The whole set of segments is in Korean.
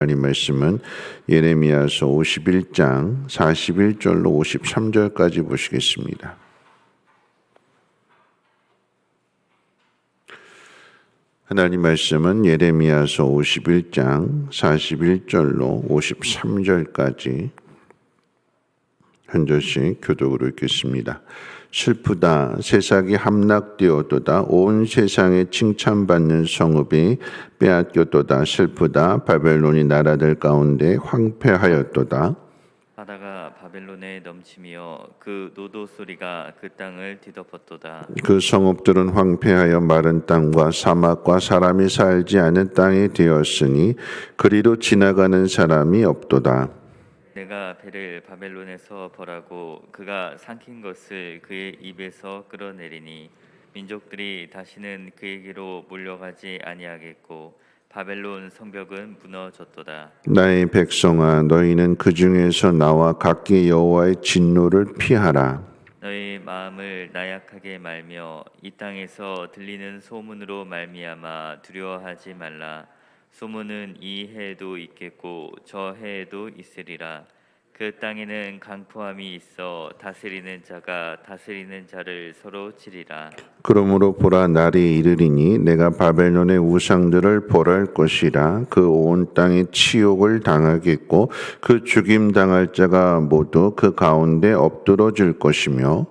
하나님 말씀은 예레미야서 51장 41절로 53절까지 보시겠습니다. 하나님 말씀은 예레미야서 51장 41절로 53절까지 한 절씩 교독으로 읽겠습니다. 슬프다 새싹이 함락되었도다 온 세상에 칭찬받는 성읍이 빼앗겼도다 슬프다 바벨론이 나라들 가운데 황폐하였도다. 바다가 바벨론에 넘치며 그 노도 소리가 그 땅을 뒤덮었도다. 그 성읍들은 황폐하여 마른 땅과 사막과 사람이 살지 않은 땅이 되었으니 그리로 지나가는 사람이 없도다. 내가 배를 바벨론에서 벌하고 그가 삼킨 것을 그의 입에서 끌어내리니 민족들이 다시는 그에게로 몰려가지 아니하겠고 바벨론 성벽은 무너졌도다. 나의 백성아 너희는 그 중에서 나와 각기 여호와의 진노를 피하라. 너희 마음을 나약하게 말며 이 땅에서 들리는 소문으로 말미암아 두려워하지 말라. 소문은 이 해에도 있겠고 저 해에도 있으리라. 그 땅에는 강포함이 있어 다스리는 자가 다스리는 자를 서로 치리라. 그러므로 보라 날이 이르리니 내가 바벨론의 우상들을 벌할 것이라. 그 온 땅에 치욕을 당하겠고 그 죽임 당할 자가 모두 그 가운데 엎드러질 것이며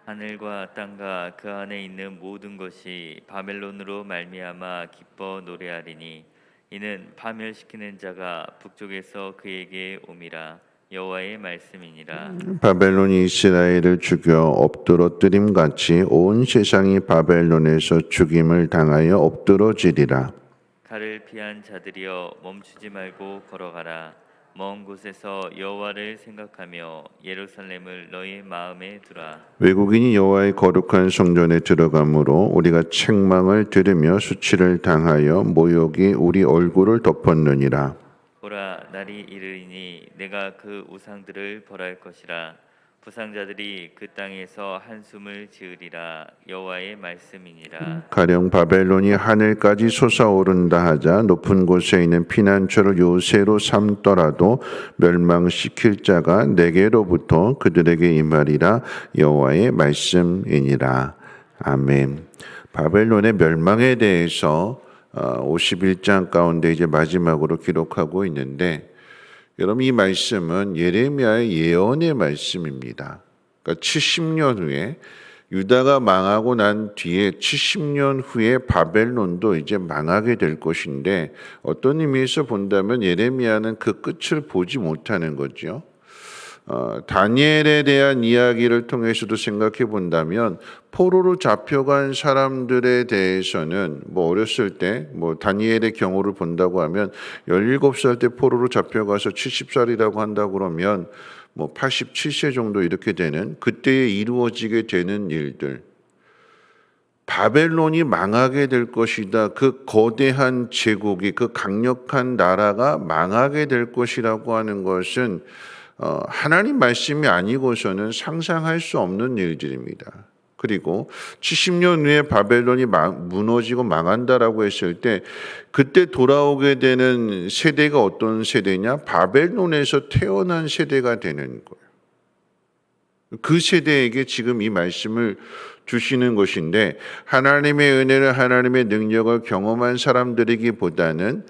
하늘과 땅과 그 안에 있는 모든 것이 바벨론으로 말미암아 기뻐 노래하리니 이는 파멸시키는 자가 북쪽에서 그에게 옴이라. 여호와의 말씀이니라. 바벨론이 이스라엘을 죽여 엎드러뜨림 같이 온 세상이 바벨론에서 죽임을 당하여 엎드러지리라. 칼을 피한 자들이여 멈추지 말고 걸어가라. 먼 곳에서 여호와를 생각하며 예루살렘을 너희 마음에 두라. 외국인이 여호와의 거룩한 성전에 들어가므로 우리가 책망을 들으며 수치를 당하여 모욕이 우리 얼굴을 덮었느니라. 보라 날이 이르리니 내가 그 우상들을 벌할 것이라. 부상자들이 그 땅에서 한숨을 지으리라. 여호와의 말씀이니라. 가령 바벨론이 하늘까지 솟아오른다 하자 높은 곳에 있는 피난처를 요새로 삼더라도 멸망시킬 자가 내게로부터 그들에게 임하리라. 여호와의 말씀이니라. 아멘. 바벨론의 멸망에 대해서 51장 가운데 이제 마지막으로 기록하고 있는데, 여러분 이 말씀은 예레미야의 예언의 말씀입니다. 그러니까 70년 후에 유다가 망하고 난 뒤에 70년 후에 바벨론도 이제 망하게 될 것인데, 어떤 의미에서 본다면 예레미야는 그 끝을 보지 못하는 거죠. 다니엘에 대한 이야기를 통해서도 생각해 본다면 포로로 잡혀간 사람들에 대해서는 어렸을 때 다니엘의 경우를 본다고 하면 17살 때 포로로 잡혀가서 70살이라고 한다 그러면 87세 정도 이렇게 되는 그때에 이루어지게 되는 일들, 바벨론이 망하게 될 것이다. 그 거대한 제국이, 그 강력한 나라가 망하게 될 것이라고 하는 것은 하나님 말씀이 아니고서는 상상할 수 없는 일들입니다. 그리고 70년 후에 바벨론이 무너지고 망한다라고 했을 때 그때 돌아오게 되는 세대가 어떤 세대냐? 바벨론에서 태어난 세대가 되는 거예요. 그 세대에게 지금 이 말씀을 주시는 것인데, 하나님의 은혜를, 하나님의 능력을 경험한 사람들이기보다는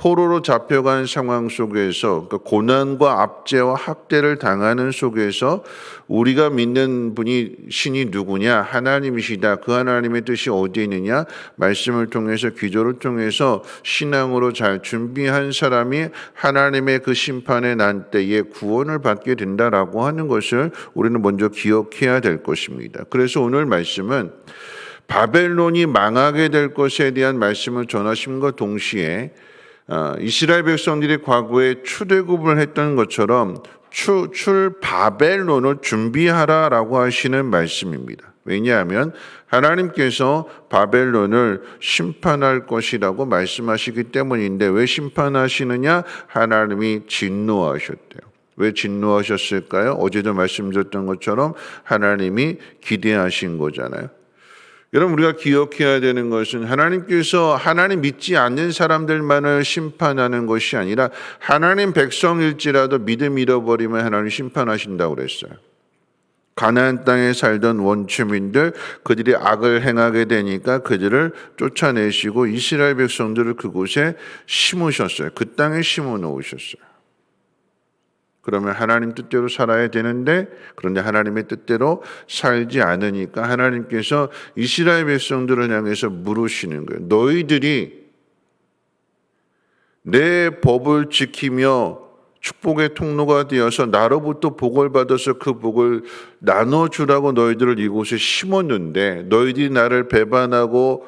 포로로 잡혀간 상황 속에서, 고난과 압제와 학대를 당하는 속에서 우리가 믿는 분이 신이 누구냐? 하나님이시다. 그 하나님의 뜻이 어디에 있느냐? 말씀을 통해서, 기도를 통해서 신앙으로 잘 준비한 사람이 하나님의 그 심판의 난 때에 구원을 받게 된다라고 하는 것을 우리는 먼저 기억해야 될 것입니다. 그래서 오늘 말씀은 바벨론이 망하게 될 것에 대한 말씀을 전하심과 동시에 이스라엘 백성들이 과거에 출애굽을 했던 것처럼 바벨론을 준비하라라고 하시는 말씀입니다. 왜냐하면 하나님께서 바벨론을 심판할 것이라고 말씀하시기 때문인데, 왜 심판하시느냐? 하나님이 진노하셨대요. 왜 진노하셨을까요? 어제도 말씀드렸던 것처럼 하나님이 기대하신 거잖아요. 여러분, 우리가 기억해야 되는 것은 하나님께서 하나님 믿지 않는 사람들만을 심판하는 것이 아니라 하나님 백성일지라도 믿음 잃어버리면 하나님 심판하신다고 그랬어요. 가나안 땅에 살던 원주민들, 그들이 악을 행하게 되니까 그들을 쫓아내시고 이스라엘 백성들을 그곳에 심으셨어요. 그 땅에 심어 놓으셨어요. 그러면 하나님 뜻대로 살아야 되는데, 그런데 하나님의 뜻대로 살지 않으니까 하나님께서 이스라엘 백성들을 향해서 물으시는 거예요. 너희들이 내 법을 지키며 축복의 통로가 되어서 나로부터 복을 받아서 그 복을 나눠주라고 너희들을 이곳에 심었는데, 너희들이 나를 배반하고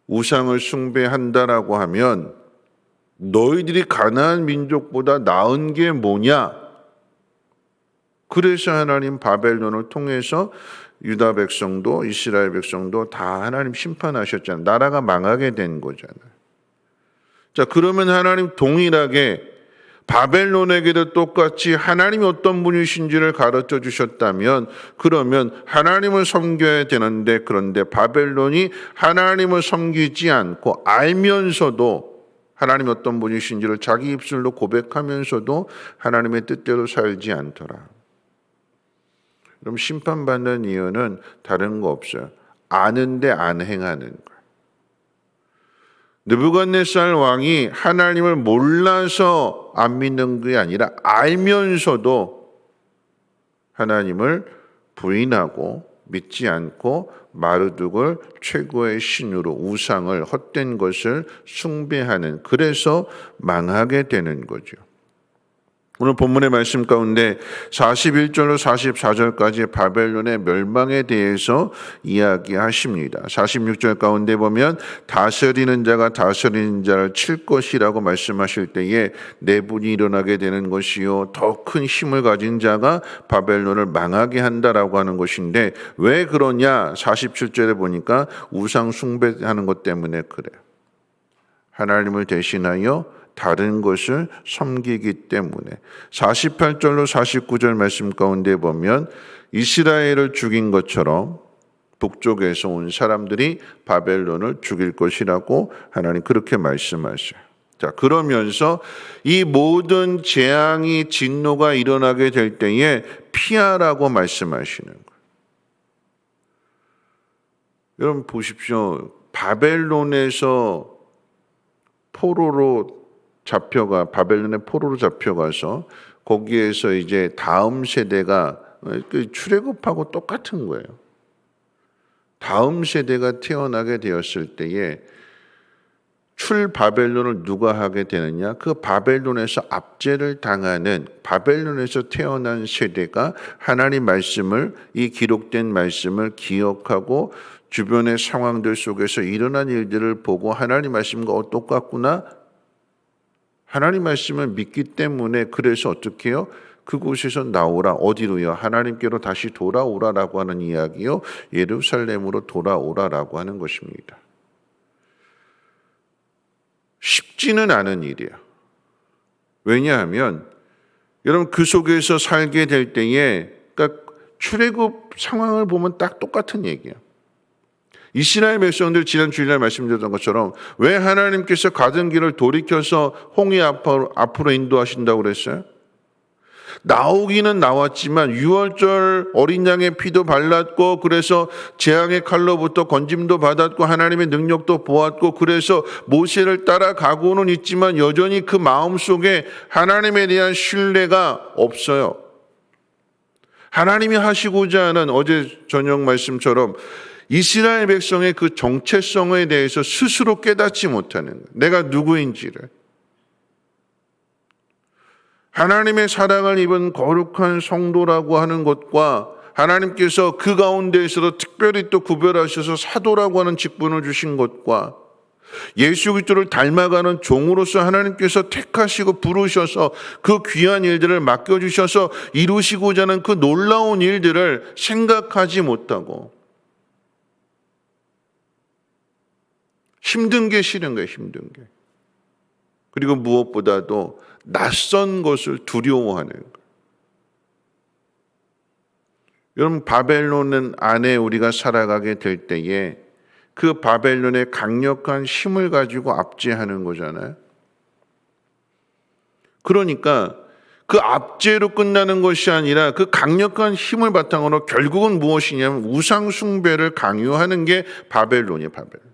우상을 숭배한다라고 하면 너희들이 가나안 민족보다 나은 게 뭐냐? 그래서 하나님 바벨론을 통해서 유다 백성도 이스라엘 백성도 다 하나님 심판하셨잖아요. 나라가 망하게 된 거잖아요. 자, 그러면 하나님 동일하게 바벨론에게도 똑같이 하나님이 어떤 분이신지를 가르쳐 주셨다면, 그러면 하나님을 섬겨야 되는데, 그런데 바벨론이 하나님을 섬기지 않고 알면서도 하나님이 어떤 분이신지를 자기 입술로 고백하면서도 하나님의 뜻대로 살지 않더라. 그럼 심판받는 이유는 다른 거 없어요. 아는데 안 행하는 거예요. 느부갓네살 왕이 하나님을 몰라서 안 믿는 게 아니라 알면서도 하나님을 부인하고 믿지 않고 마르둑을 최고의 신으로 우상을 헛된 것을 숭배하는, 그래서 망하게 되는 거죠. 오늘 본문의 말씀 가운데 41절로 44절까지 바벨론의 멸망에 대해서 이야기하십니다. 46절 가운데 보면 다스리는 자가 다스리는 자를 칠 것이라고 말씀하실 때에 내분이 일어나게 되는 것이요, 더 큰 힘을 가진 자가 바벨론을 망하게 한다라고 하는 것인데, 왜 그러냐? 47절에 보니까 우상 숭배하는 것 때문에 그래요. 하나님을 대신하여 다른 것을 섬기기 때문에. 48절로 49절 말씀 가운데 보면 이스라엘을 죽인 것처럼 북쪽에서 온 사람들이 바벨론을 죽일 것이라고 하나님 그렇게 말씀하셔요. 자, 그러면서 이 모든 재앙이 진노가 일어나게 될 때에 피하라고 말씀하시는 거예요. 여러분 보십시오. 바벨론에서 바벨론의 포로로 잡혀가서 거기에서 이제 다음 세대가 출애굽하고 똑같은 거예요. 다음 세대가 태어나게 되었을 때에 바벨론을 누가 하게 되느냐? 그 바벨론에서 압제를 당하는 바벨론에서 태어난 세대가 하나님 말씀을, 이 기록된 말씀을 기억하고 주변의 상황들 속에서 일어난 일들을 보고 하나님 말씀과 똑같구나, 하나님 말씀을 믿기 때문에, 그래서 어떻게 해요? 그곳에서 나오라. 어디로요? 하나님께로 다시 돌아오라라고 하는 이야기요, 예루살렘으로 돌아오라라고 하는 것입니다. 쉽지는 않은 일이에요. 왜냐하면 여러분 그 속에서 살게 될 때에, 그러니까 출애굽 상황을 보면 딱 똑같은 얘기예요. 이스라엘 백성들 지난 주일날 말씀드렸던 것처럼 왜 하나님께서 가던 길을 돌이켜서 홍해 앞으로 인도하신다고 그랬어요? 나오기는 나왔지만 유월절 어린 양의 피도 발랐고, 그래서 재앙의 칼로부터 건짐도 받았고 하나님의 능력도 보았고, 그래서 모세를 따라가고는 있지만 여전히 그 마음속에 하나님에 대한 신뢰가 없어요. 하나님이 하시고자 하는, 어제 저녁 말씀처럼 이스라엘 백성의 그 정체성에 대해서 스스로 깨닫지 못하는 거예요. 내가 누구인지를. 하나님의 사랑을 입은 거룩한 성도라고 하는 것과 하나님께서 그 가운데에서도 특별히 또 구별하셔서 사도라고 하는 직분을 주신 것과 예수 그리스도를 닮아가는 종으로서 하나님께서 택하시고 부르셔서 그 귀한 일들을 맡겨주셔서 이루시고자 하는 그 놀라운 일들을 생각하지 못하고 힘든 게 싫은 거예요. 힘든 게. 그리고 무엇보다도 낯선 것을 두려워하는 거예요. 여러분, 바벨론 안에 우리가 살아가게 될 때에 그 바벨론의 강력한 힘을 가지고 압제하는 거잖아요. 그러니까 그 압제로 끝나는 것이 아니라 그 강력한 힘을 바탕으로 결국은 무엇이냐면 우상 숭배를 강요하는 게 바벨론이에요, 바벨론.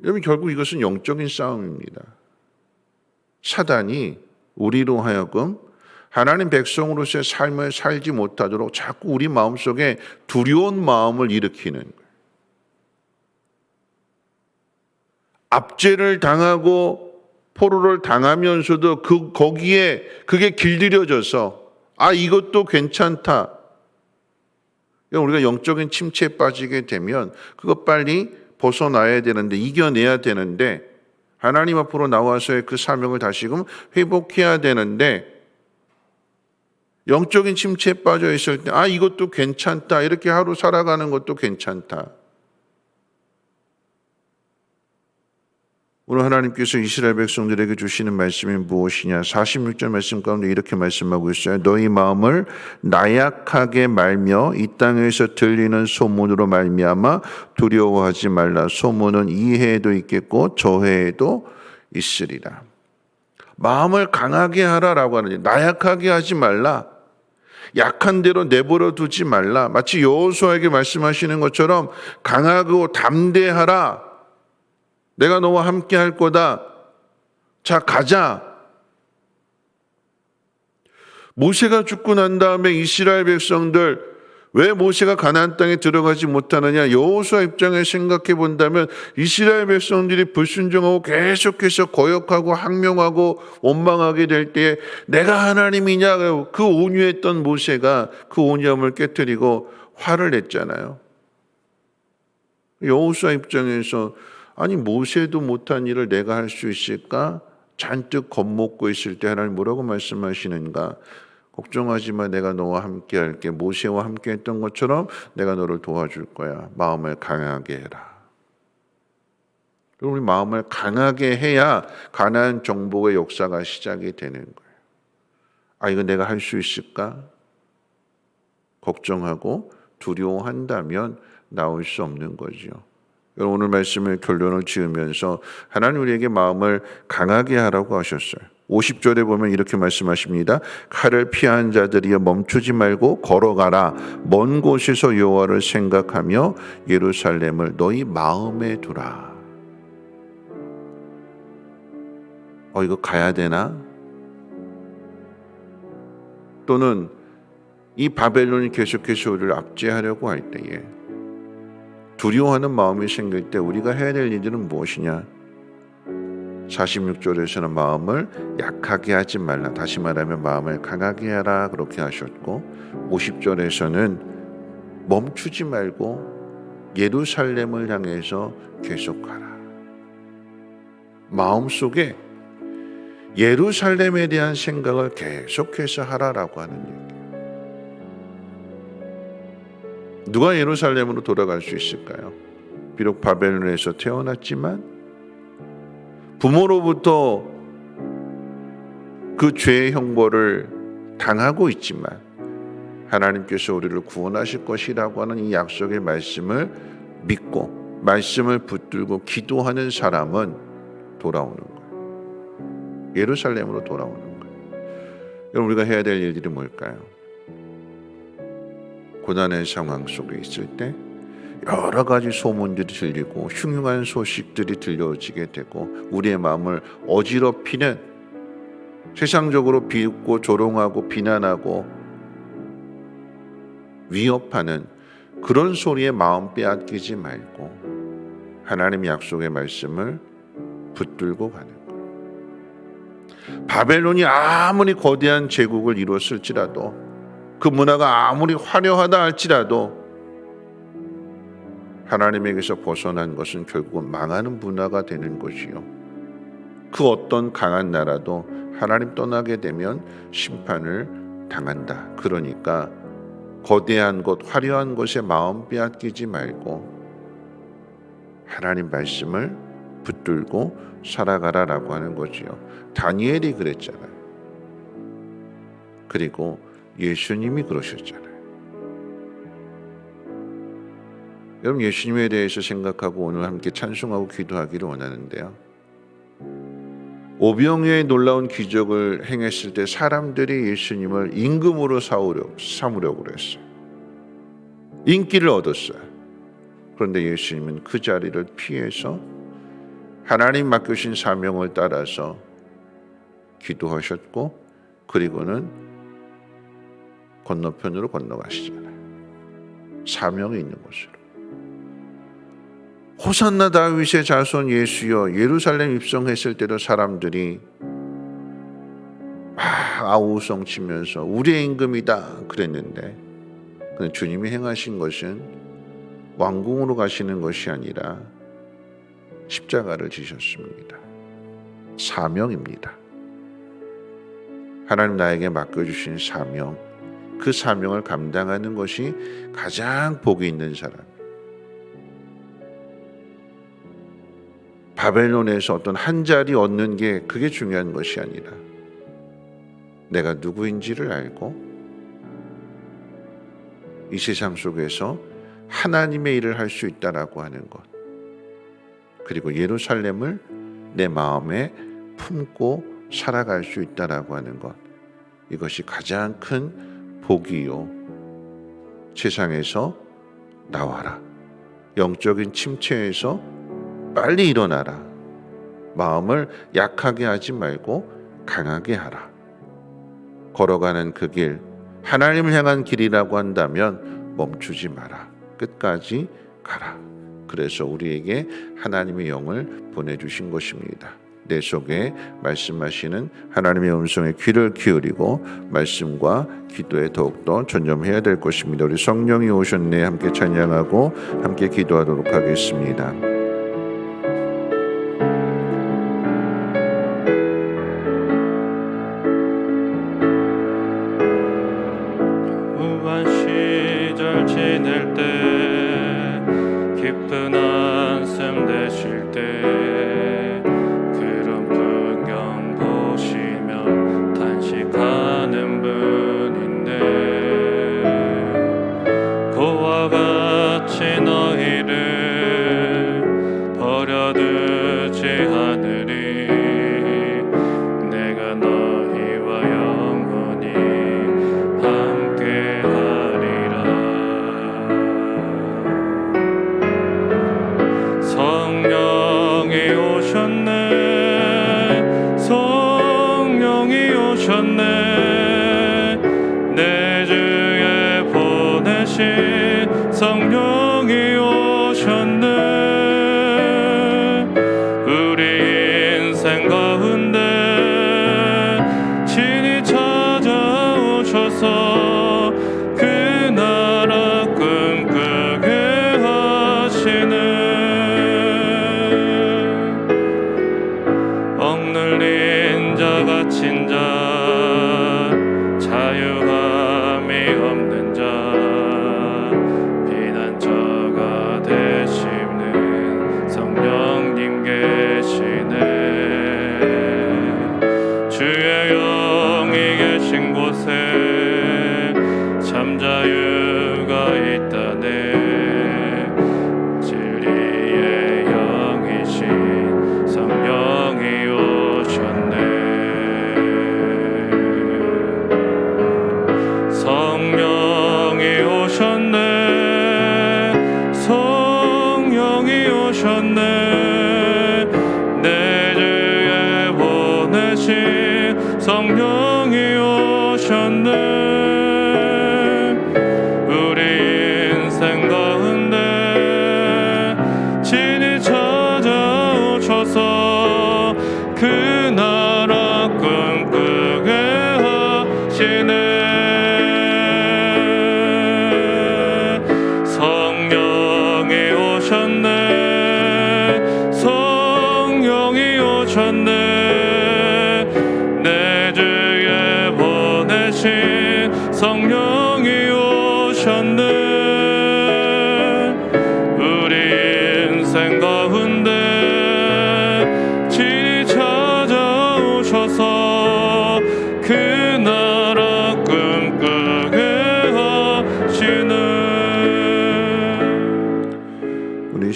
여러분, 결국 이것은 영적인 싸움입니다. 사단이 우리로 하여금 하나님 백성으로서의 삶을 살지 못하도록 자꾸 우리 마음속에 두려운 마음을 일으키는 거예요. 압제를 당하고 포로를 당하면서도 거기에 그게 길들여져서 이것도 괜찮다. 우리가 영적인 침체에 빠지게 되면 그것 빨리 벗어나야 되는데, 이겨내야 되는데, 하나님 앞으로 나와서의 그 사명을 다시금 회복해야 되는데, 영적인 침체에 빠져 있을 때 이것도 괜찮다, 이렇게 하루 살아가는 것도 괜찮다. 오늘 하나님께서 이스라엘 백성들에게 주시는 말씀이 무엇이냐? 46절 말씀 가운데 이렇게 말씀하고 있어요. 너희 마음을 나약하게 말며 이 땅에서 들리는 소문으로 말미암아 두려워하지 말라. 소문은 이 해에도 있겠고 저 해에도 있으리라. 마음을 강하게 하라라고 하는데, 나약하게 하지 말라. 약한 대로 내버려 두지 말라. 마치 여호수아에게 말씀하시는 것처럼 강하고 담대하라. 내가 너와 함께 할 거다. 자, 가자. 모세가 죽고 난 다음에 이스라엘 백성들, 왜 모세가 가나안 땅에 들어가지 못하느냐? 여호수아 입장에 생각해 본다면 이스라엘 백성들이 불순종하고 계속해서 거역하고 항명하고 원망하게 될 때에 내가 하나님이냐? 그 온유했던 모세가 그 온유함을 깨뜨리고 화를 냈잖아요. 여호수아 입장에서 모세도 못한 일을 내가 할 수 있을까? 잔뜩 겁먹고 있을 때 하나님 뭐라고 말씀하시는가? 걱정하지 마, 내가 너와 함께 할게. 모세와 함께 했던 것처럼 내가 너를 도와줄 거야. 마음을 강하게 해라. 우리 마음을 강하게 해야 가나안 정복의 역사가 시작이 되는 거예요. 이거 내가 할 수 있을까? 걱정하고 두려워한다면 나올 수 없는 거죠. 오늘 말씀을 결론을 지으면서 하나님 우리에게 마음을 강하게 하라고 하셨어요. 50절에 보면 이렇게 말씀하십니다. 칼을 피한 자들이여 멈추지 말고 걸어가라. 먼 곳에서 여호와를 생각하며 예루살렘을 너희 마음에 두라. 이거 가야 되나? 또는 이 바벨론이 계속해서 우리를 압제하려고 할 때에 두려워하는 마음이 생길 때 우리가 해야 될 일들은 무엇이냐? 46절에서는 마음을 약하게 하지 말라. 다시 말하면 마음을 강하게 하라. 그렇게 하셨고 50절에서는 멈추지 말고 예루살렘을 향해서 계속하라. 마음속에 예루살렘에 대한 생각을 계속해서 하라라고 하는 얘기예요. 누가 예루살렘으로 돌아갈 수 있을까요? 비록 바벨론에서 태어났지만 부모로부터 그 죄의 형벌을 당하고 있지만 하나님께서 우리를 구원하실 것이라고 하는 이 약속의 말씀을 믿고 말씀을 붙들고 기도하는 사람은 돌아오는 거예요. 예루살렘으로 돌아오는 거예요. 여러분, 우리가 해야 될 일들이 뭘까요? 고난의 상황 속에 있을 때 여러 가지 소문들이 들리고 흉흉한 소식들이 들려지게 되고 우리의 마음을 어지럽히는, 세상적으로 비웃고 조롱하고 비난하고 위협하는 그런 소리에 마음 빼앗기지 말고 하나님의 약속의 말씀을 붙들고 가는 거예요. 바벨론이 아무리 거대한 제국을 이뤘을지라도, 그 문화가 아무리 화려하다 할지라도 하나님에게서 벗어난 것은 결국은 망하는 문화가 되는 것이요, 그 어떤 강한 나라도 하나님 떠나게 되면 심판을 당한다. 그러니까 거대한 것, 화려한 것에 마음 빼앗기지 말고 하나님 말씀을 붙들고 살아가라라고 하는 거지요. 다니엘이 그랬잖아요. 그리고 예수님이 그러셨잖아요. 여러분, 예수님에 대해서 생각하고 오늘 함께 찬송하고 기도하기를 원하는데요. 오병이어의 놀라운 기적을 행했을 때 사람들이 예수님을 임금으로 삼으려고 그랬어요. 인기를 얻었어요. 그런데 예수님은 그 자리를 피해서 하나님 맡겨신 사명을 따라서 기도하셨고, 그리고는 건너편으로 건너가시잖아요. 사명이 있는 곳으로. 호산나 다윗의 자손 예수여, 예루살렘 입성했을 때도 사람들이 막 아우성 치면서 우리의 임금이다 그랬는데, 근데 주님이 행하신 것은 왕궁으로 가시는 것이 아니라 십자가를 지셨습니다. 사명입니다. 하나님 나에게 맡겨주신 사명, 그 사명을 감당하는 것이 가장 복이 있는 사람. 바벨론에서 어떤 한 자리 얻는 게 그게 중요한 것이 아니라 내가 누구인지를 알고 이 세상 속에서 하나님의 일을 할 수 있다라고 하는 것, 그리고 예루살렘을 내 마음에 품고 살아갈 수 있다라고 하는 것, 이것이 가장 큰 복이요. 세상에서 나와라. 영적인 침체에서 빨리 일어나라. 마음을 약하게 하지 말고 강하게 하라. 걸어가는 그 길, 하나님을 향한 길이라고 한다면 멈추지 마라. 끝까지 가라. 그래서 우리에게 하나님의 영을 보내주신 것입니다. 내 속에 말씀하시는 하나님의 음성에 귀를 기울이고 말씀과 기도에 더욱더 전념해야 될 것입니다. 우리 성령이 오셨네 함께 찬양하고 함께 기도하도록 하겠습니다. 무한 시절 지낼 때 기쁜 한숨 내쉴 때 그런 풍경 보시며 탄식하는 분 있네. 그와 같이 너희를 버려두지 않으리. 내가 너희와 영원히 함께하리라. 성령이 오셨네. 성령이 오셨네. 내 주에 보내신 성령이 오셨네. 우리 인생 가운데 친히 찾아오셔서 그 나라 꿈꾸게 하시네. 억눌린 자 갇힌 자 자유함이 없는 자 피난처가 되시는 성령님 계시네. 주의 영이 계신 곳에 참 자유가 있다네. 진리의 영이신 성령이 오셨네. 성령이 오셨네. 성령이 오셨네. 내 주에 보내신 성령이 오셨네. 우리 인생 가운데 친히 찾아오셔서 그 나라 꿈꾸게 하시네. 성령이 오셨네. 성령이 오셨네. 내 주에 보내신 성령이 오셨네. 우리 인생 가운데 친히 찾아오셔서 그 나라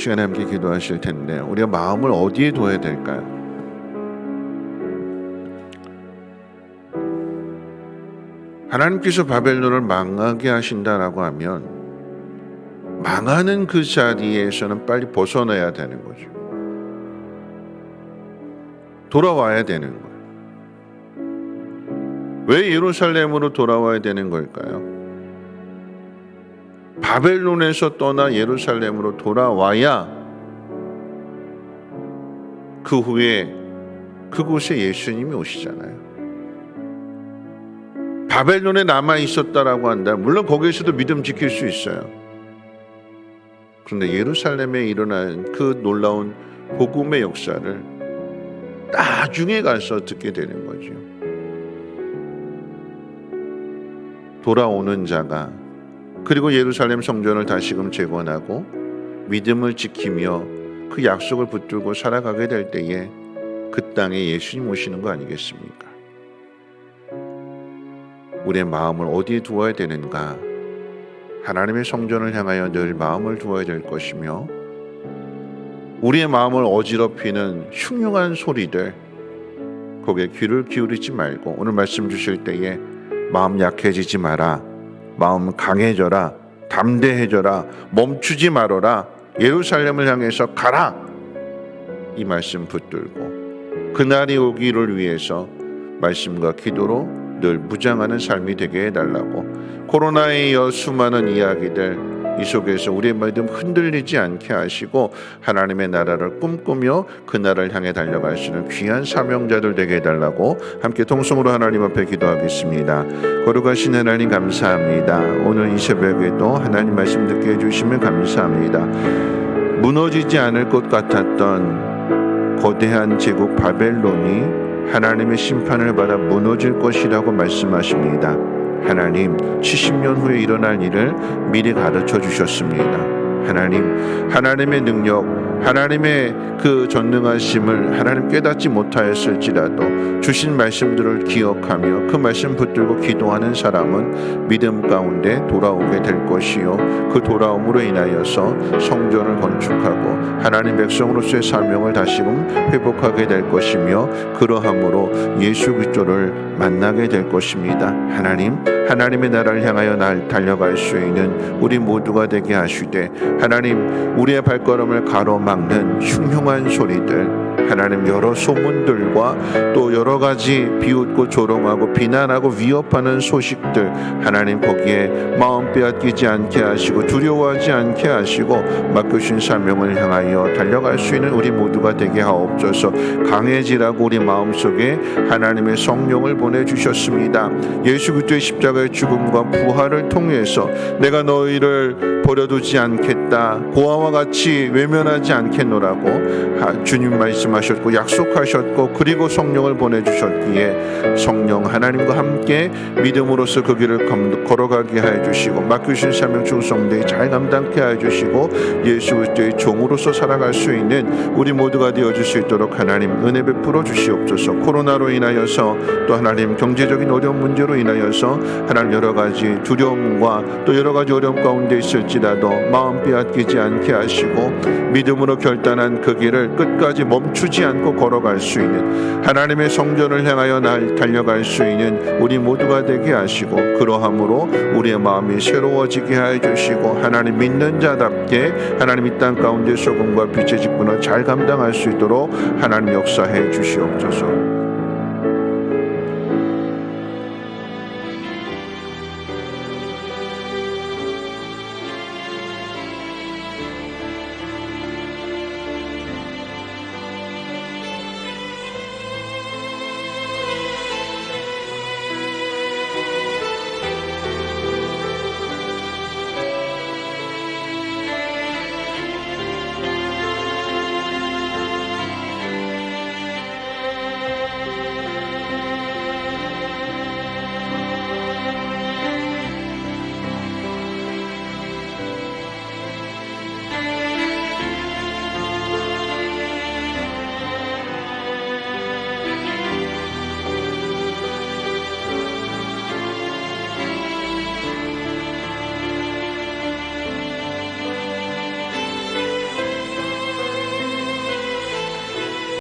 시간에 함께 기도하실 텐데 우리가 마음을 어디에 둬야 될까요? 하나님께서 바벨론을 망하게 하신다라고 하면 망하는 그 자리에서는 빨리 벗어나야 되는 거죠. 돌아와야 되는 거예요. 왜 예루살렘으로 돌아와야 되는 걸까요? 바벨론에서 떠나 예루살렘으로 돌아와야 그 후에 그곳에 예수님이 오시잖아요. 바벨론에 남아 있었다라고 한다. 물론 거기에서도 믿음 지킬 수 있어요. 그런데 예루살렘에 일어난 그 놀라운 복음의 역사를 나중에 가서 듣게 되는 거죠. 돌아오는 자가 그리고 예루살렘 성전을 다시금 재건하고 믿음을 지키며 그 약속을 붙들고 살아가게 될 때에 그 땅에 예수님 오시는 거 아니겠습니까? 우리의 마음을 어디에 두어야 되는가? 하나님의 성전을 향하여 늘 마음을 두어야 될 것이며 우리의 마음을 어지럽히는 흉흉한 소리들 거기에 귀를 기울이지 말고 오늘 말씀 주실 때에 마음 약해지지 마라, 마음 강해져라, 담대해져라, 멈추지 말아라, 예루살렘을 향해서 가라, 이 말씀 붙들고 그날이 오기를 위해서 말씀과 기도로 늘 무장하는 삶이 되게 해달라고. 코로나에 이어 수많은 이야기들 이 속에서 우리의 믿음 흔들리지 않게 하시고 하나님의 나라를 꿈꾸며 그 나라를 향해 달려갈 수 있는 귀한 사명자들 되게 해달라고 함께 통성으로 하나님 앞에 기도하겠습니다. 거룩하신 하나님 감사합니다. 오늘 이 새벽에도 하나님 말씀 듣게 해주시면 감사합니다. 무너지지 않을 것 같았던 거대한 제국 바벨론이 하나님의 심판을 받아 무너질 것이라고 말씀하십니다. 하나님, 70년 후에 일어날 일을 미리 가르쳐 주셨습니다. 하나님의 능력, 하나님의 그 전능하심을 하나님 깨닫지 못하였을지라도 주신 말씀들을 기억하며 그 말씀 붙들고 기도하는 사람은 믿음 가운데 돌아오게 될 것이요, 그 돌아옴으로 인하여서 성전을 건축하고 하나님 백성으로서의 사명을 다시금 회복하게 될 것이며 그러함으로 예수 그리스도를 만나게 될 것입니다. 하나님의 나라를 향하여 달려갈 수 있는 우리 모두가 되게 하시되 하나님, 우리의 발걸음을 가로막는 흉흉한 소리들, 하나님 여러 소문들과 또 여러 가지 비웃고 조롱하고 비난하고 위협하는 소식들, 하나님 거기에 마음 빼앗기지 않게 하시고 두려워하지 않게 하시고 맡겨주신 사명을 향하여 달려갈 수 있는 우리 모두가 되게 하옵소서. 강해지라고 우리 마음속에 하나님의 성령을 보내주셨습니다. 예수 그리스도의 십자가의 죽음과 부활을 통해서 내가 너희를 버려두지 않겠다, 고아와 같이 외면하지 않겠노라고 주님 말씀하셨고 약속하셨고 그리고 성령을 보내주셨기에 성령 하나님과 함께 믿음으로써 그 길을 걸어가게 하여 주시고 맡기신 사명 충성되이 잘 감당케 하여 주시고 예수 그리스도의 종으로서 살아갈 수 있는 우리 모두가 되어줄 수 있도록 하나님 은혜 베풀어 주시옵소서. 코로나로 인하여서 또 하나님 경제적인 어려운 문제로 인하여서 하나님 여러 가지 두려움과 또 여러 가지 어려움 가운데 있을지라도 마음 빼앗기지 않게 하시고 믿음으로 결단한 그 길을 끝까지 멈추지 않고 걸어갈 수 있는 하나님의 성전을 향하여 달려갈 수 있는 우리 모두가 되게 하시고 그러함으로 우리의 마음이 새로워지게 하여 주시고 하나님 믿는 자답게 하나님 이 땅 가운데 소금과 빛의 직분을 잘 감당할 수 있도록 하나님 역사해 주시옵소서.